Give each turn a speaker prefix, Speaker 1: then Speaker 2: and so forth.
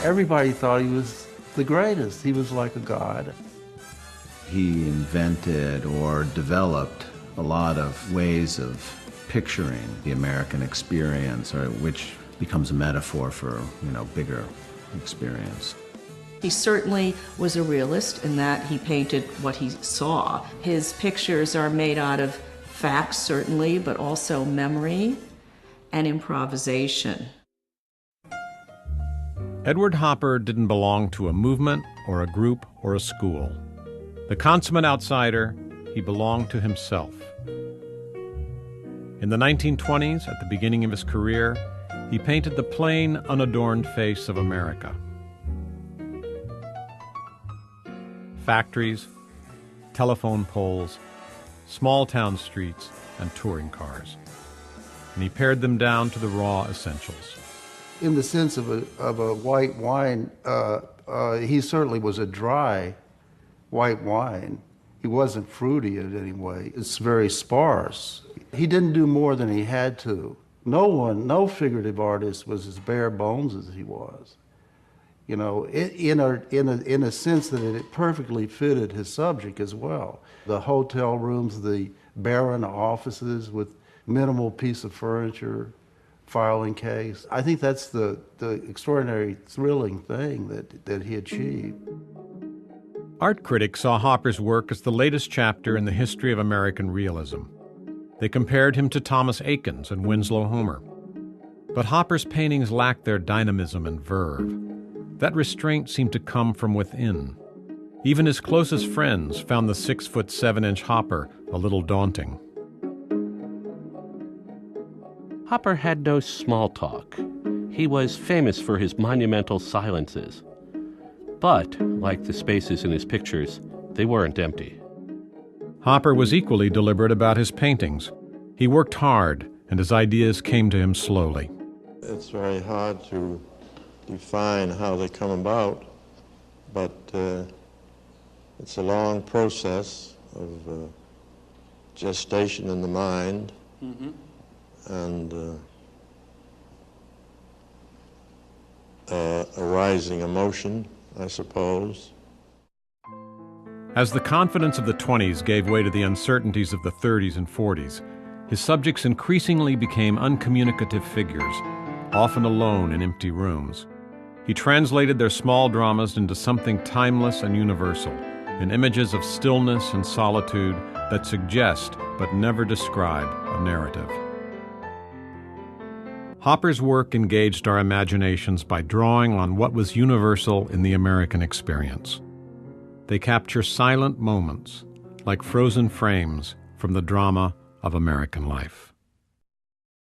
Speaker 1: Everybody thought he was the greatest. He was like a god.
Speaker 2: He invented or developed a lot of ways of picturing the American experience, or which becomes a metaphor for, bigger experience.
Speaker 3: He certainly was a realist in that he painted what he saw. His pictures are made out of facts, certainly, but also memory and improvisation.
Speaker 4: Edward Hopper didn't belong to a movement or a group or a school. The consummate outsider, he belonged to himself. In the 1920s, at the beginning of his career, he painted the plain, unadorned face of America. Factories, telephone poles, small-town streets, and touring cars. And he pared them down to the raw essentials.
Speaker 1: In the sense of a white wine, he certainly was a dry white wine. He wasn't fruity in any way. It's very sparse. He didn't do more than he had to. No figurative artist was as bare bones as he was. In a sense that it perfectly fitted his subject as well. The hotel rooms, the barren offices with minimal piece of furniture, filing case. I think that's the extraordinary, thrilling thing that he achieved.
Speaker 4: Art critics saw Hopper's work as the latest chapter in the history of American realism. They compared him to Thomas Eakins and Winslow Homer. But Hopper's paintings lacked their dynamism and verve. That restraint seemed to come from within. Even his closest friends found the 6'7" Hopper a little daunting.
Speaker 5: Hopper had no small talk. He was famous for his monumental silences. But, like the spaces in his pictures, they weren't empty.
Speaker 4: Hopper was equally deliberate about his paintings. He worked hard, and his ideas came to him slowly.
Speaker 6: It's very hard to define how they come about, but it's a long process of gestation in the mind. Mm-hmm. And arising emotion, I suppose.
Speaker 4: As the confidence of the 20s gave way to the uncertainties of the 30s and 40s, his subjects increasingly became uncommunicative figures, often alone in empty rooms. He translated their small dramas into something timeless and universal, in images of stillness and solitude that suggest but never describe a narrative. Hopper's work engaged our imaginations by drawing on what was universal in the American experience. They capture silent moments, like frozen frames from the drama of American life.